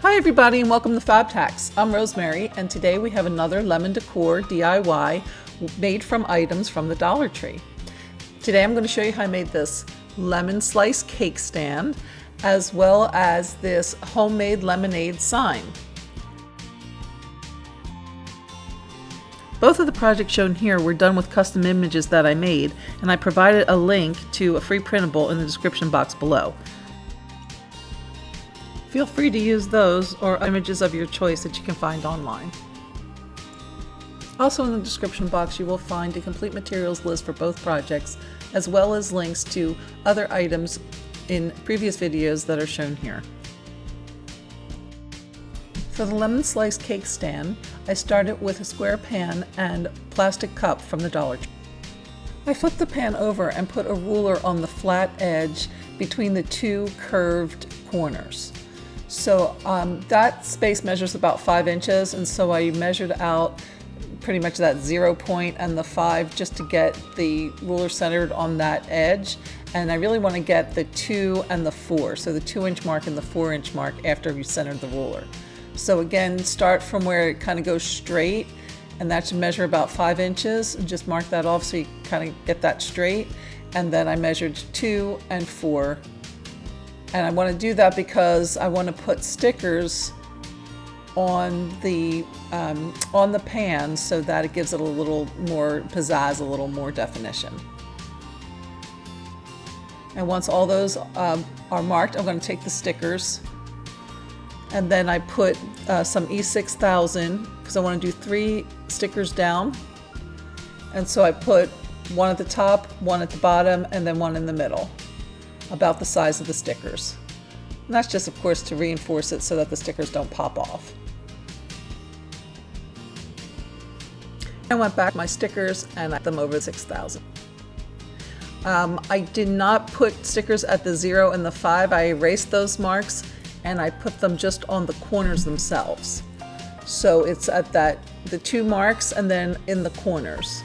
Hi everybody and welcome to Fab Tax. I'm Rosemary and today we have another lemon decor DIY made from items from the Dollar Tree. Today I'm going to show you how I made this lemon slice cake stand as well as this homemade lemonade sign. Both of the projects shown here were done with custom images that I made, and I provided a link to a free printable in the description box below. Feel free to use those or images of your choice that you can find online. Also in the description box you will find a complete materials list for both projects, as well as links to other items in previous videos that are shown here. For the lemon slice cake stand, I started with a square pan and plastic cup from the Dollar Tree. I flipped the pan over and put a ruler on the flat edge between the two curved corners. So that space measures about 5 inches, and so I measured out pretty much that 0 point and the 5 just to get the ruler centered on that edge. And I really want to get the 2 and the 4, so the 2-inch mark and the 4-inch mark after you centered the ruler. So again, start from where it kind of goes straight, and that should measure about 5 inches, and just mark that off so you kind of get that straight. And then I measured 2 and 4. And I want to do that because I want to put stickers on the pan so that it gives it a little more pizzazz, a little more definition. And once all those are marked, I'm going to take the stickers, and then I put some E6000 because I want to do 3 stickers down. And so I put one at the top, one at the bottom, and then one in the middle, about the size of the stickers. And that's just, of course, to reinforce it so that the stickers don't pop off. I went back my stickers and I put them over 6,000. I did not put stickers at the 0 and the 5. I erased those marks and I put them just on the corners themselves. So it's at the 2 marks and then in the corners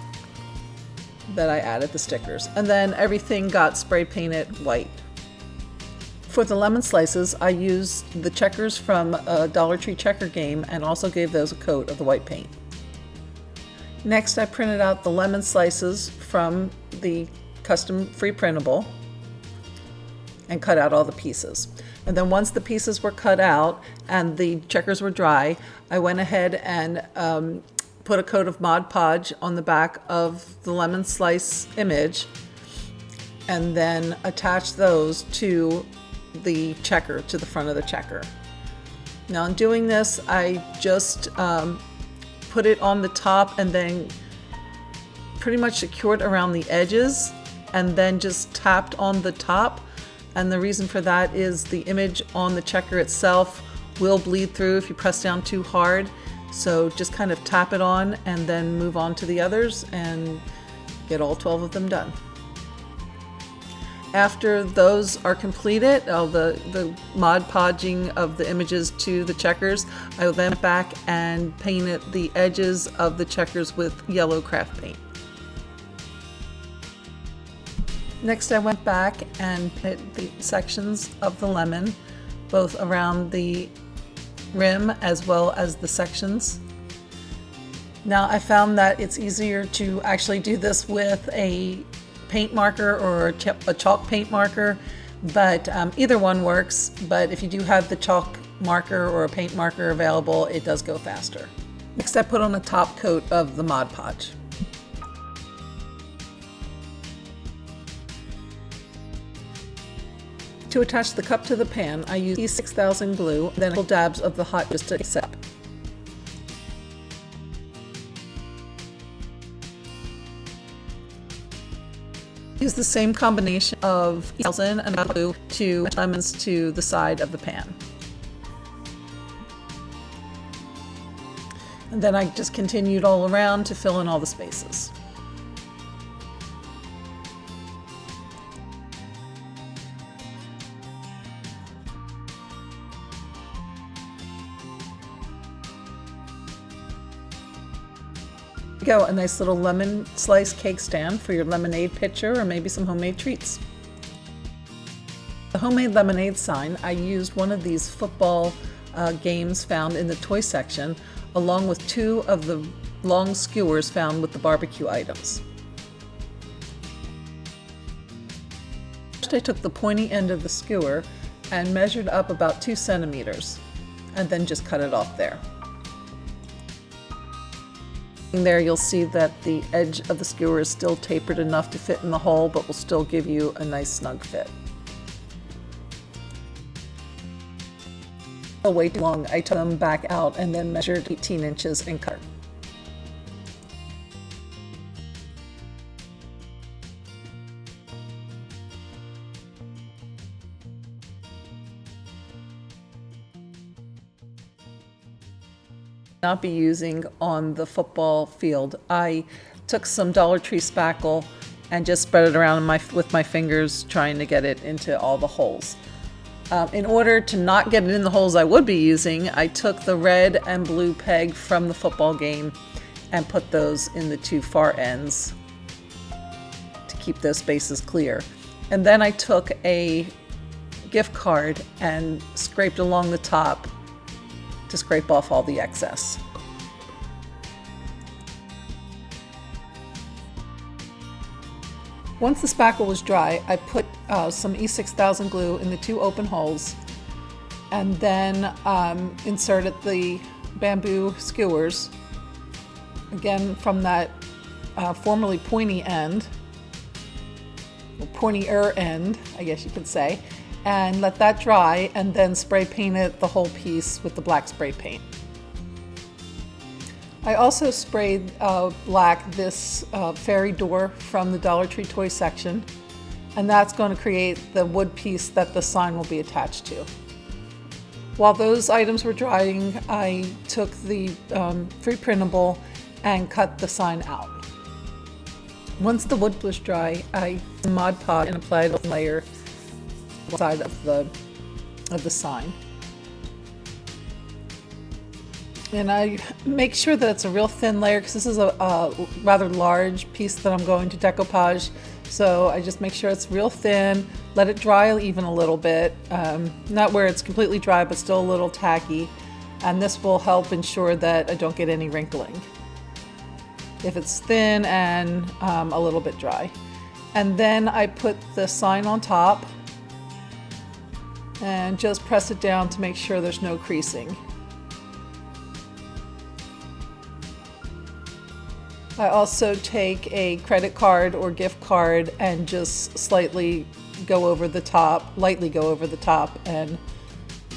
that I added the stickers. And then everything got spray painted white. For the lemon slices, I used the checkers from a Dollar Tree checker game and also gave those a coat of the white paint. Next, I printed out the lemon slices from the custom free printable and cut out all the pieces. And then once the pieces were cut out and the checkers were dry, I went ahead and put a coat of Mod Podge on the back of the lemon slice image and then attached those to the checker, to the front of the checker. Now in doing this, I just put it on the top and then pretty much secured around the edges and then just tapped on the top. And the reason for that is the image on the checker itself will bleed through if you press down too hard. So just kind of tap it on and then move on to the others and get all 12 of them done. After those are completed, the Mod Podging of the images to the checkers, I will then back and painted the edges of the checkers with yellow craft paint. Next I went back and painted the sections of the lemon, both around the rim as well as the sections. Now I found that it's easier to actually do this with a paint marker or a chalk paint marker, but either one works. But if you do have the chalk marker or a paint marker available, it does go faster. Next I put on a top coat of the Mod Podge. To attach the cup to the pan, I used E6000 glue, then little dabs of the hot just to set up. Use the same combination of E6000 and glue to attach lemons to the side of the pan. And then I just continued all around to fill in all the spaces. Go a nice little lemon slice cake stand for your lemonade pitcher or maybe some homemade treats. The homemade lemonade sign, I used one of these football games found in the toy section, along with 2 of the long skewers found with the barbecue items. First, I took the pointy end of the skewer and measured up about 2 centimeters, and then just cut it off there. There you'll see that the edge of the skewer is still tapered enough to fit in the hole, but will still give you a nice snug fit. Way too long, I took them back out and then measured 18 inches and cut. Not be using on the football field. I took some Dollar Tree spackle and just spread it around with my fingers, trying to get it into all the holes. In order to not get it in the holes I would be using, I took the red and blue peg from the football game and put those in the 2 far ends to keep those spaces clear. And then I took a gift card and scraped along the top to scrape off all the excess. Once the spackle was dry, I put some E6000 glue in the 2 open holes, and then inserted the bamboo skewers, again from that formerly pointy end, or pointier end, I guess you could say, and let that dry, and then spray painted the whole piece with the black spray paint. I also sprayed black this fairy door from the Dollar Tree toy section, and that's going to create the wood piece that the sign will be attached to. While those items were drying, I took the free printable and cut the sign out. Once the wood was dry, I Mod Podge and applied a layer on the side of the sign. And I make sure that it's a real thin layer, because this is a rather large piece that I'm going to decoupage. So I just make sure it's real thin, let it dry even a little bit, not where it's completely dry, but still a little tacky. And this will help ensure that I don't get any wrinkling if it's thin and a little bit dry. And then I put the sign on top and just press it down to make sure there's no creasing. I also take a credit card or gift card and just slightly go over the top, lightly go over the top, and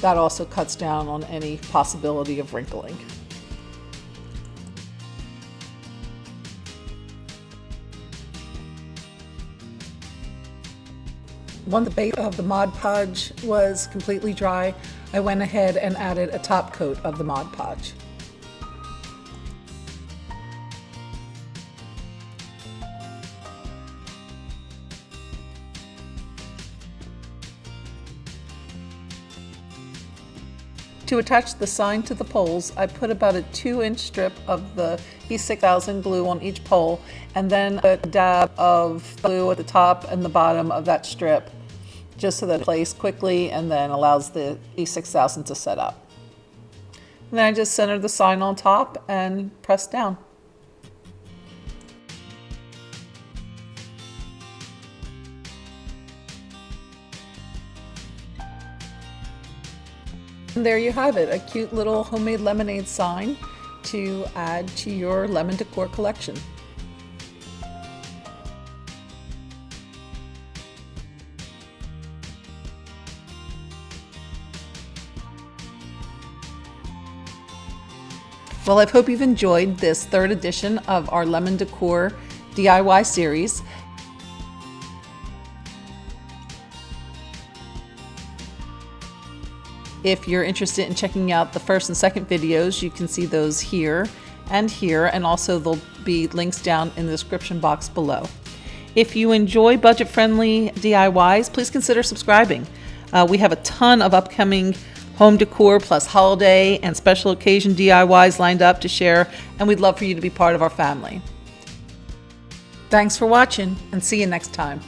that also cuts down on any possibility of wrinkling. Once the base of the Mod Podge was completely dry, I went ahead and added a top coat of the Mod Podge. To attach the sign to the poles, I put about a 2-inch strip of the E6000 glue on each pole, and then a dab of glue at the top and the bottom of that strip, just so that it plays quickly and then allows the E6000 to set up. And then I just center the sign on top and press down. And there you have it, a cute little homemade lemonade sign to add to your lemon decor collection. Well, I hope you've enjoyed this 3rd edition of our lemon decor DIY series. If you're interested in checking out the 1st and 2nd videos, you can see those here, and also there'll be links down in the description box below. If you enjoy budget-friendly DIYs, please consider subscribing. We have a ton of upcoming home decor plus holiday and special occasion DIYs lined up to share, and we'd love for you to be part of our family. Thanks for watching, and see you next time.